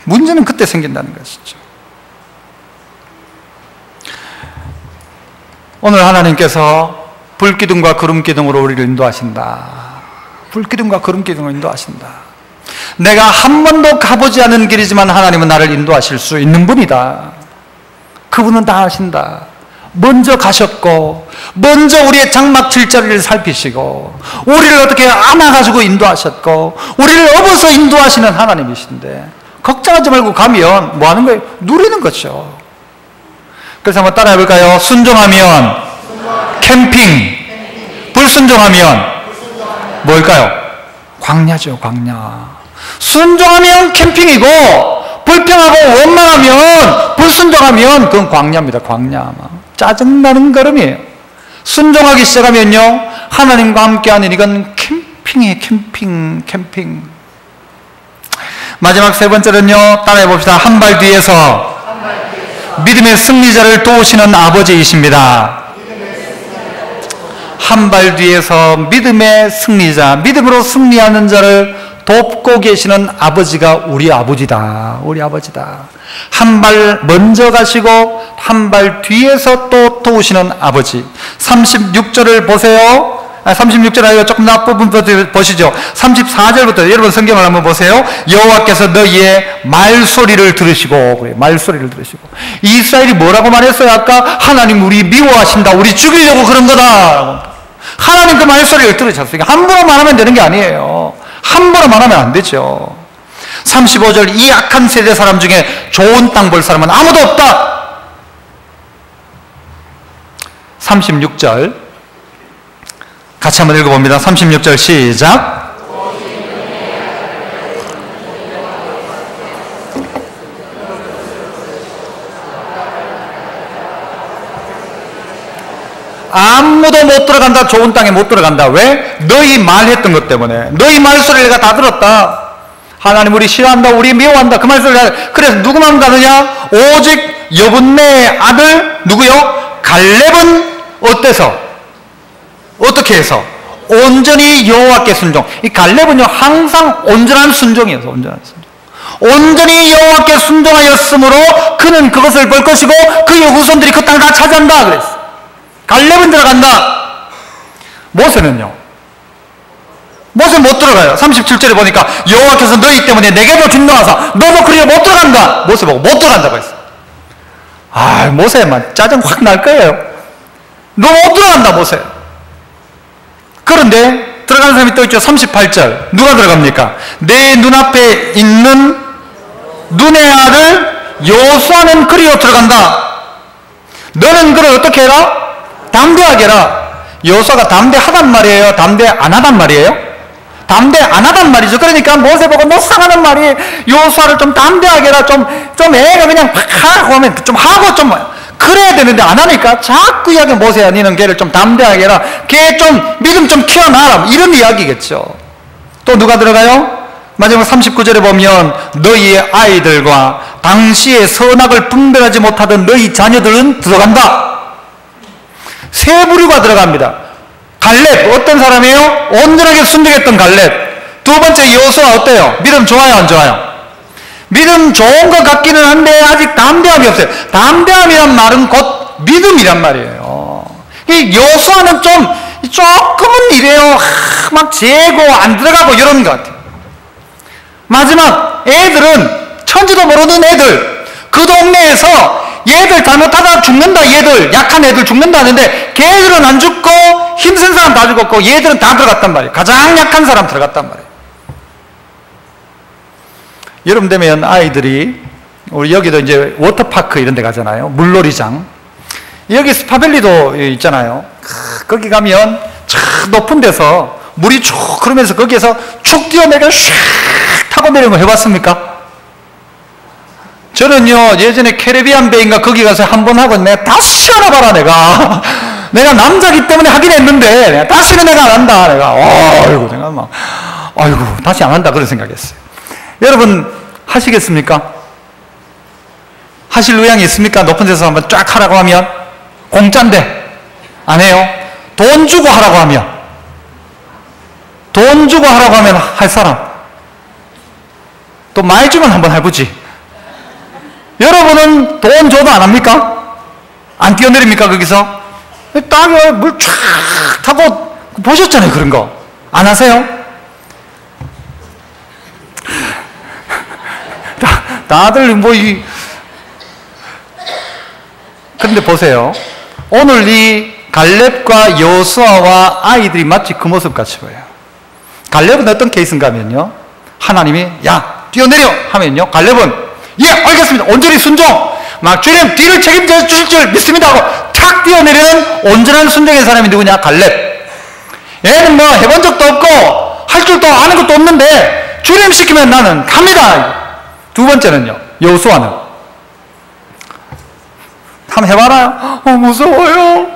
문제는 그때 생긴다는 것이죠. 오늘 하나님께서 불기둥과 구름기둥으로 우리를 인도하신다. 불기둥과 구름기둥으로 인도하신다. 내가 한 번도 가보지 않은 길이지만 하나님은 나를 인도하실 수 있는 분이다. 그분은 다 아신다. 먼저 가셨고, 먼저 우리의 장막 질자리를 살피시고, 우리를 어떻게 안아가지고 인도하셨고, 우리를 업어서 인도하시는 하나님이신데, 걱정하지 말고 가면 뭐 하는 거예요? 누리는 거죠. 그래서 한번 따라해 볼까요? 순종하면 캠핑, 불순종하면 뭘까요? 광야죠, 광야. 순종하면 캠핑이고, 불평하고 원망하면, 불순종하면 그건 광야입니다, 광야. 짜증나는 걸음이에요. 순종하기 시작하면요, 하나님과 함께하는 이건 캠핑이에요, 캠핑. 마지막 세 번째는요, 따라해 봅시다. 한 발 뒤에서 믿음의 승리자를 도우시는 아버지이십니다. 한 발 뒤에서 믿음의 승리자, 믿음으로 승리하는 자를 돕고 계시는 아버지가 우리 아버지다. 우리 아버지다. 한 발 먼저 가시고 한 발 뒤에서 또 도우시는 아버지. 36절을 보세요. 36절 아니고 조금 앞부분부터 보시죠. 34절부터 여러분 성경을 한번 보세요. 여호와께서 너희의 말소리를 들으시고, 그래, 말소리를 들으시고. 이스라엘이 뭐라고 말했어요? 아까 하나님 우리 미워하신다, 우리 죽이려고 그런 거다. 하나님 그 말소리를 들으셨으니까 함부로 말하면 되는 게 아니에요. 함부로 말하면 안 되죠. 35절, 이 악한 세대 사람 중에 좋은 땅 볼 사람은 아무도 없다. 36절 같이 한번 읽어봅니다. 36절 시작. 아무도 못 들어간다. 좋은 땅에 못 들어간다. 왜? 너희 말했던 것 때문에. 너희 말소리를 내가 다 들었다. 하나님 우리 싫어한다. 우리 미워한다. 그 말소리를. 그래서 누구만 가느냐? 오직 여분네의 아들 누구요? 갈렙은 어때서? 어떻게 해서? 온전히 여호와께 순종. 이 갈렙은요 항상 온전한 순종이어서 온전한 순종. 온전히 여호와께 순종하였으므로 그는 그것을 볼 것이고 그의 후손들이 그 땅을 다 차지한다 그랬어. 갈렙은 들어간다. 모세는요? 모세 못 들어가요. 37절에 보니까 여호와께서 너희 때문에 내게도 진노하사 너도 그리로 못 들어간다. 모세 보고 못 들어간다고 했어. 아, 모세만 짜증 확 날 거예요. 너 못 들어간다 모세. 그런데 들어가는 사람이 또 있죠. 38절 누가 들어갑니까? 내 눈앞에 있는 눈의 아들 여호수아는 그리로 들어간다. 너는 그를 어떻게 해라? 담대하게 해라. 여호수아가 담대하단 말이에요? 담대 안 하단 말이에요? 담대 안 하단 말이죠. 그러니까 모세 보고 못 상하는 말이 여호수아를 좀 담대하게 해라. 좀 애가 그냥 팍 하고 하면 좀 하고 좀 그래야 되는데 안 하니까 자꾸 이야기 모세야 니는 걔를 좀 담대하게 해라. 걔 좀 믿음 좀 키워놔라. 이런 이야기겠죠. 또 누가 들어가요? 마지막 39절에 보면 너희의 아이들과 당시의 선악을 분별하지 못하던 너희 자녀들은 들어간다. 세 부류가 들어갑니다. 갈렙 어떤 사람이에요? 온전하게 순종했던 갈렙. 두 번째 여호수아 어때요? 믿음 좋아요 안 좋아요? 믿음 좋은 것 같기는 한데 아직 담대함이 없어요. 담대함이란 말은 곧 믿음이란 말이에요. 이 여호수아는 조금은 이래요. 막 재고 안 들어가고 이런 것 같아요. 마지막 애들은 천지도 모르는 애들, 그 동네에서 얘들 잘못하다 죽는다. 얘들 약한 애들 죽는다는데 걔들은 안 죽고 힘센 사람 다 죽었고 얘들은 다 들어갔단 말이에요. 가장 약한 사람 들어갔단 말이에요. 여름 되면 아이들이 우리 여기도 이제 워터파크 이런 데 가잖아요. 물놀이장. 여기 스파밸리도 있잖아요. 거기 가면 참 높은 데서 물이 쭉 흐르면서 거기에서 축 뛰어내려 샥 타고 내리는 거 해봤습니까? 저는요 예전에 캐리비안 베이인가 거기 가서 한 번 하고 내가 다시 하나 봐라. 내가 남자기 때문에 하긴 했는데 내가 다시는 내가 안 한다. 아이고 내가 막 아이고 다시 안 한다 그런 생각했어요. 여러분 하시겠습니까? 하실 의향이 있습니까? 높은 데서 한번 쫙 하라고 하면 공짜인데 안 해요? 돈 주고 하라고 하면 할 사람 또 많이 주면 한번 해보지. 여러분은 돈 줘도 안 합니까? 안 뛰어내립니까 거기서? 땅에 물 쫙 타고 보셨잖아요. 그런 거 안 하세요? 다들 그런데 보세요. 오늘 이 갈렙과 여호수아와 아이들이 마치 그 모습 같이 보여요. 갈렙은 어떤 케이스인가 하면요, 하나님이 야 뛰어내려 하면요, 갈렙은 예 알겠습니다 온전히 순종 막 주님 뒤를 책임져 주실 줄 믿습니다 하고 탁 뛰어내리는 온전한 순종의 사람이 누구냐? 갈렙. 얘는 뭐 해본 적도 없고 할 줄도 아는 것도 없는데 주님 시키면 나는 갑니다. 두 번째는요, 여호수아는 한번 해봐라. 무서워요.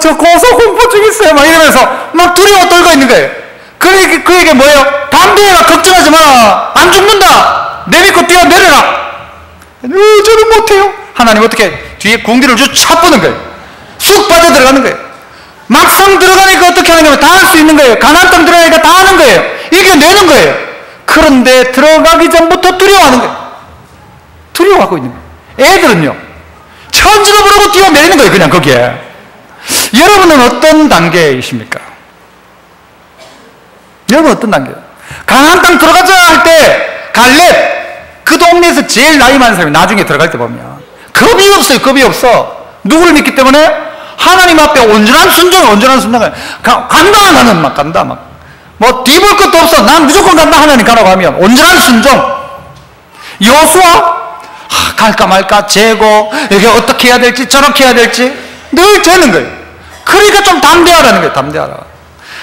저 고소 공포 중 있어요. 막 이러면서 막 두려워 떨고 있는 거예요. 그에게 뭐예요? 담대해라. 걱정하지 마라. 안 죽는다. 내 믿고 뛰어내려라. 저는 못해요. 하나님 어떻게 뒤에 궁디를 쭉 차뿌는 거예요. 쑥 빠져 들어가는 거예요. 막상 들어가니까 어떻게 하느냐면 다 할 수 있는 거예요. 가나안 땅 들어가니까 다 하는 거예요. 이겨내는 거예요. 그런데 들어가기 전부터 두려워하는 거예요. 두려워하고 있는 거예요. 애들은요 천지도 모르고 뛰어내리는 거예요. 그냥 거기에. 여러분은 어떤 단계이십니까? 여러분 어떤 단계예요? 가나안 땅 들어가자 할 때 갈렙 그 동네에서 제일 나이 많은 사람이 나중에 들어갈 때 보면 겁이 없어요. 겁이 없어. 누구를 믿기 때문에? 하나님 앞에 온전한 순종을 간다. 나는 막 간다. 뭐 뒤볼 것도 없어. 난 무조건 간다. 하나님 가라고 하면 온전한 순종. 여호수아 갈까 말까 재고 이게 어떻게 해야 될지 저렇게 해야 될지 늘 재는 거예요. 그러니까 좀 담대하라는 거예요. 담대하라.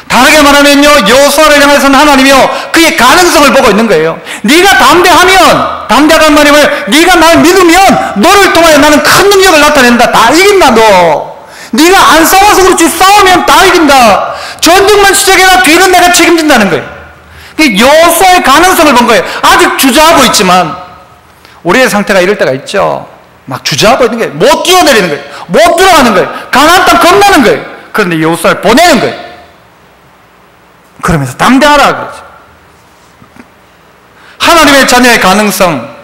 다르게 말하면요, 여호수아를 향해서는 하나님이요 그의 가능성을 보고 있는 거예요. 네가 담대하란 말이 뭐예요? 네가 날 믿으면 너를 통하여 나는 큰 능력을 나타낸다. 다 이긴다. 너 네가 안 싸워서 그렇지 싸우면 다 이긴다. 전쟁만 시작해라. 뒤는 내가 책임진다는 거예요. 여호수아의 가능성을 본 거예요. 아직 주저하고 있지만 우리의 상태가 이럴 때가 있죠. 막 주저하고 있는 거예요. 못 뛰어내리는 거예요. 못 들어가는 거예요. 가나안 땅 겁나는 거예요. 그런데 여호수아를 보내는 거예요. 그러면서 담대하라 그러죠. 하나님의 자녀의 가능성,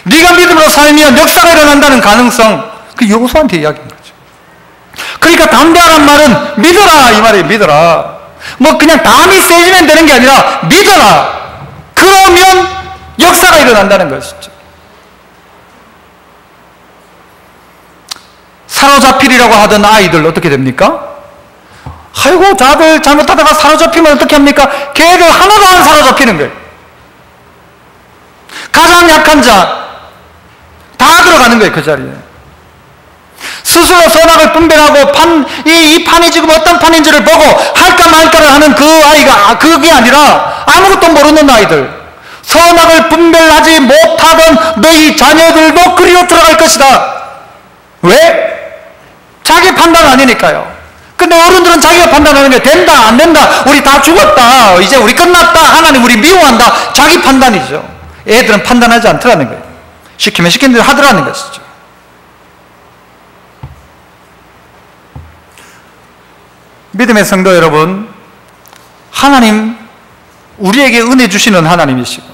네가 믿음으로 살면 역사가 일어난다는 가능성, 그 여호수아한테 이야기한 거죠. 그러니까 담대하란 말은 믿어라 이 말이에요. 믿어라. 뭐 그냥 담이 세지면 되는 게 아니라 믿어라. 그러면 역사가 일어난다는 것이죠. 사로잡히리라고 하던 아이들 어떻게 됩니까? 아이고 자들 잘못하다가 사로잡히면 어떻게 합니까? 걔들 하나도 안 사로잡히는 거예요. 가장 약한 자 다 들어가는 거예요. 그 자리에 스스로 선악을 분별하고 이 판이 지금 어떤 판인지를 보고 할까 말까를 하는 그 아이가 그게 아니라 아무것도 모르는 아이들, 선악을 분별하지 못하던 너희 자녀들도 그리로 들어갈 것이다. 왜? 자기 판단 아니니까요. 근데 어른들은 자기가 판단하는 게 된다 안 된다, 우리 다 죽었다, 이제 우리 끝났다, 하나님 우리 미워한다, 자기 판단이죠. 애들은 판단하지 않더라는 거예요. 시키면 시킨 대로 하더라는 것이죠. 믿음의 성도 여러분, 하나님 우리에게 은혜 주시는 하나님이시고,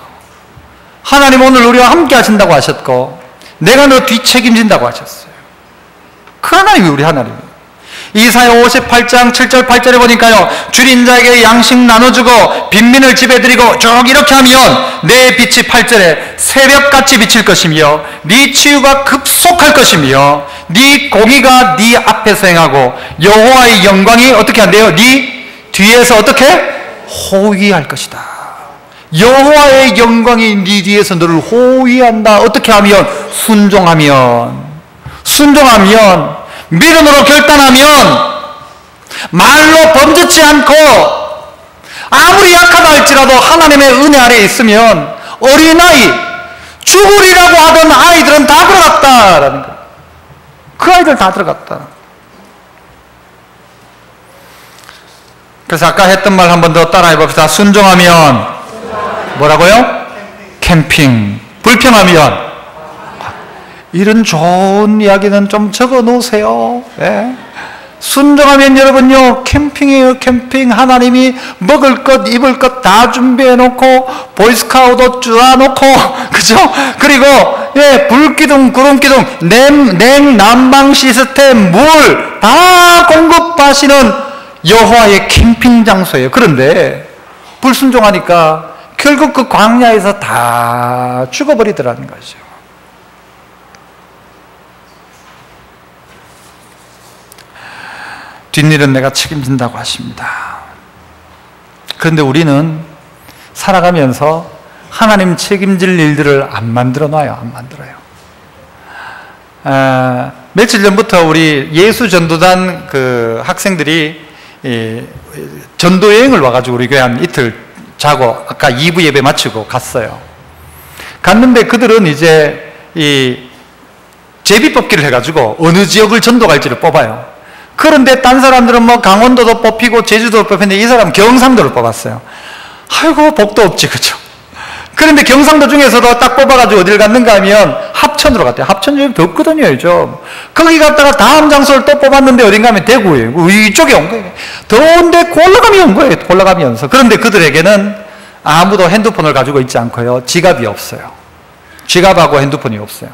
하나님 오늘 우리와 함께 하신다고 하셨고, 내가 너 뒤책임진다고 하셨어요. 그 하나님이 우리 하나님이에요. 이사야 58장 7절 8절에 보니까요, 줄인 자에게 양식 나눠주고 빈민을 집에 들이고 쭉 이렇게 하면 내 빛이 8절에 새벽같이 비칠 것이며 네 치유가 급속할 것이며 네 공의가 네 앞에서 행하고 여호와의 영광이 어떻게 한대요? 네 뒤에서 어떻게? 호위할 것이다. 여호와의 영광이 네 뒤에서 너를 호위한다. 어떻게 하면? 순종하면, 믿음으로 결단하면, 말로 범죄치 않고 아무리 약하다 할지라도 하나님의 은혜 아래에 있으면 어린아이, 죽으리라고 하던 아이들은 다 들어갔다라는 거예요. 그 아이들 다 들어갔다. 그래서 아까 했던 말 한 번 더 따라해 봅시다. 순종하면 뭐라고요? 캠핑. 불평하면, 이런 좋은 이야기는 좀 적어 놓으세요. 네. 순종하면 여러분요, 캠핑이에요. 캠핑. 하나님이 먹을 것 입을 것 다 준비해 놓고 보이스카우트 옷 쫙 그죠? 그리고 불기둥 구름기둥 냉난방 시스템 물 다 공급하시는 여호와의 캠핑 장소예요. 그런데 불순종하니까 결국 그 광야에서 다 죽어버리더라는 거죠. 뒷일은 내가 책임진다고 하십니다. 그런데 우리는 살아가면서 하나님 책임질 일들을 안 만들어 놔요. 안 만들어요. 며칠 전부터 우리 예수전도단 그 학생들이 전도여행을 와가지고 우리 교회 한 이틀 자고 아까 2부 예배 마치고 갔어요. 갔는데 그들은 이제 이 제비뽑기를 해가지고 어느 지역을 전도 갈지를 뽑아요. 그런데 딴 사람들은 뭐 강원도도 뽑히고 제주도도 뽑혔는데 이 사람은 경상도를 뽑았어요. 아이고 복도 없지, 그죠? 그런데 경상도 중에서도 딱 뽑아가지고 어딜 갔는가 하면 합천으로 갔대요. 합천 좀 덥거든요, 요즘. 거기 갔다가 다음 장소를 또 뽑았는데 어딘가 하면 대구예요. 이쪽에 온 거예요. 더운데 골라감이 온 거예요. 골라가면서. 그런데 그들에게는 아무도 핸드폰을 가지고 있지 않고요, 지갑이 없어요. 지갑하고 핸드폰이 없어요.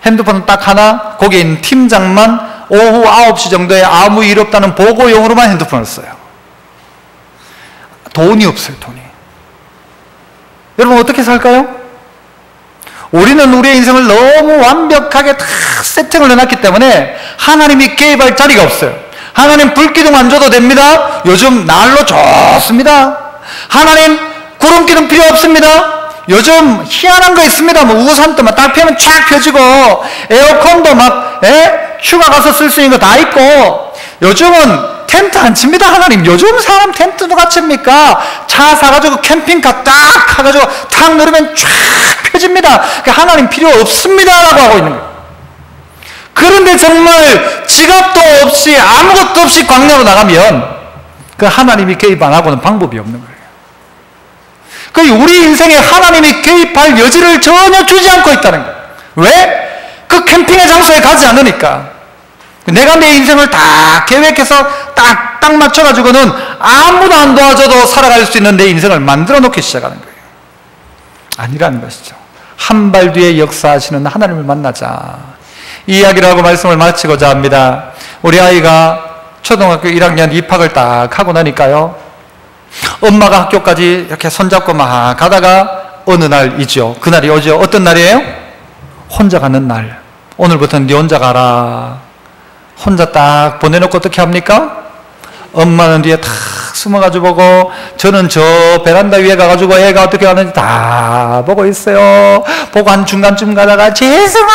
핸드폰은 딱 하나, 거기에 있는 팀장만 오후 9시 정도에 아무 일 없다는 보고용으로만 핸드폰을 써요. 돈이 없어요, 돈이. 여러분 어떻게 살까요? 우리는 우리의 인생을 너무 완벽하게 다 세팅을 해놨기 때문에 하나님이 개입할 자리가 없어요. 하나님 불기둥 안 줘도 됩니다. 요즘 난로 좋습니다. 하나님 구름기둥 필요 없습니다. 요즘 희한한 거 있습니다. 뭐 우산도 막 딱 펴면 쫙 펴지고 에어컨도 막 휴가 가서 쓸 수 있는 거 다 있고, 요즘은 텐트 안 칩니다. 하나님 요즘 사람 텐트 누가 칩니까? 차 사가지고 캠핑카 딱 가가지고 탁 누르면 쫙 펴집니다. 하나님 필요 없습니다 라고 하고 있는 거예요. 그런데 정말 지갑도 없이 아무것도 없이 광야로 나가면 그 하나님이 개입 안 하고는 방법이 없는 거예요. 그 우리 인생에 하나님이 개입할 여지를 전혀 주지 않고 있다는 거예요. 왜? 그 캠핑의 장소에 가지 않으니까. 내가 내 인생을 다 계획해서 딱 맞춰가지고는 아무도 안 도와줘도 살아갈 수 있는 내 인생을 만들어 놓기 시작하는 거예요. 아니라는 것이죠. 한 발 뒤에 역사하시는 하나님을 만나자. 이 이야기를 하고 말씀을 마치고자 합니다. 우리 아이가 초등학교 1학년 입학을 딱 하고 나니까요, 엄마가 학교까지 이렇게 손잡고 막 가다가 어느 날이죠. 그날이 오죠. 어떤 날이에요? 혼자 가는 날. 오늘부터는 네 혼자 가라. 혼자 딱 보내놓고 어떻게 합니까? 엄마는 뒤에 탁 숨어가지고 보고, 저는 저 베란다 위에 가가지고 애가 어떻게 하는지 다 보고 있어요. 보고 한 중간쯤 가다가 재승아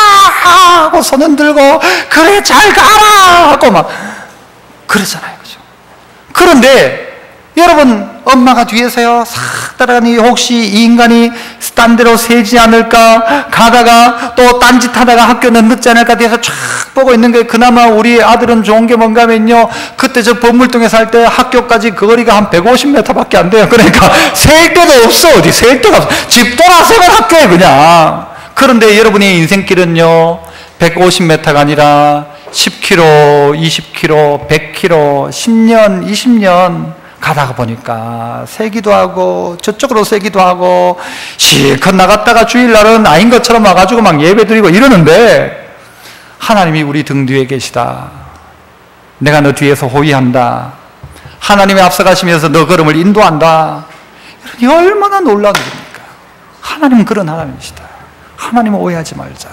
하고 손은 들고 그래 잘 가라 하고 막 그러잖아요. 그죠? 그런데 여러분, 엄마가 뒤에서요 싹 따라가니 혹시 이 인간이 딴 데로 새지 않을까, 가다가 또 딴짓하다가 학교는 늦지 않을까 뒤에서 쫙 보고 있는 게, 그나마 우리 아들은 좋은 게 뭔가 하면요, 그때 저 범물동에 살 때 학교까지 그 거리가 한 150m밖에 안 돼요. 그러니까 셀 데도 없어. 어디 셀 데가 없어. 집 돌아서면 학교에 그냥. 그런데 여러분의 인생길은요 150m가 아니라 10km, 20km, 100km, 10년, 20년 가다가 보니까 세기도 하고 저쪽으로 세기도 하고 실컷 나갔다가 주일날은 아닌 것처럼 와가지고 막 예배드리고 이러는데, 하나님이 우리 등 뒤에 계시다. 내가 너 뒤에서 호위한다. 하나님이 앞서가시면서 너 걸음을 인도한다. 이 얼마나 놀라운 일입니까? 하나님은 그런 하나님이시다. 하나님은 오해하지 말자.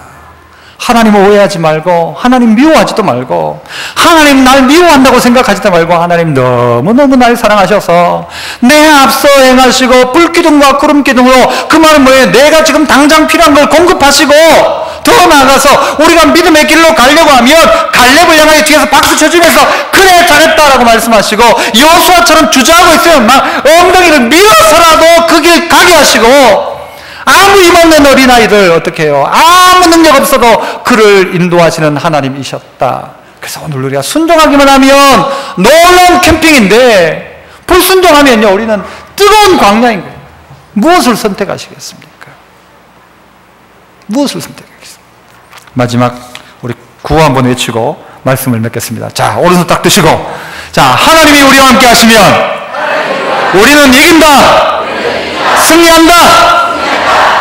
하나님을 오해하지 말고, 하나님 미워하지도 말고, 하나님 날 미워한다고 생각하지도 말고, 하나님 너무너무 날 사랑하셔서 내 앞서 행하시고 불기둥과 구름기둥으로, 그 말은 뭐예요? 내가 지금 당장 필요한 걸 공급하시고, 더 나아가서 우리가 믿음의 길로 가려고 하면 갈렙을 향하여 뒤에서 박수 쳐주면서 그래 잘했다라고 말씀하시고, 여호수아처럼 주저하고 있으면 막 엉덩이를 밀어서라도 그 길 가게 하시고, 아무 힘없는 어린아이들 어떻게 해요? 아무 능력 없어도 그를 인도하시는 하나님이셨다. 그래서 오늘 우리가 순종하기만 하면 놀라운 캠핑인데, 불순종하면요 우리는 뜨거운 광야인 거예요. 무엇을 선택하시겠습니까? 무엇을 선택하겠습니까? 마지막 우리 구호 한번 외치고 말씀을 맺겠습니다. 자, 오른손 딱 드시고, 자, 하나님이 우리와 함께 하시면 우리는 이긴다. 승리한다.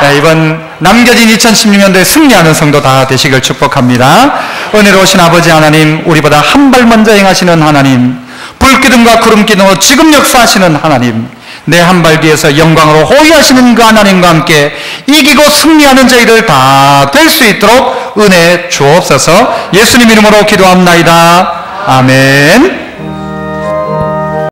네, 이번 남겨진 2016년도에 승리하는 성도 다 되시길 축복합니다. 은혜로우신 아버지 하나님, 우리보다 한 발 먼저 행하시는 하나님, 불기둥과 구름기둥으로 지금 역사하시는 하나님, 내 한 발 뒤에서 영광으로 호위하시는 그 하나님과 함께 이기고 승리하는 저희들 다 될 수 있도록 은혜 주옵소서. 예수님 이름으로 기도합나이다. 아멘.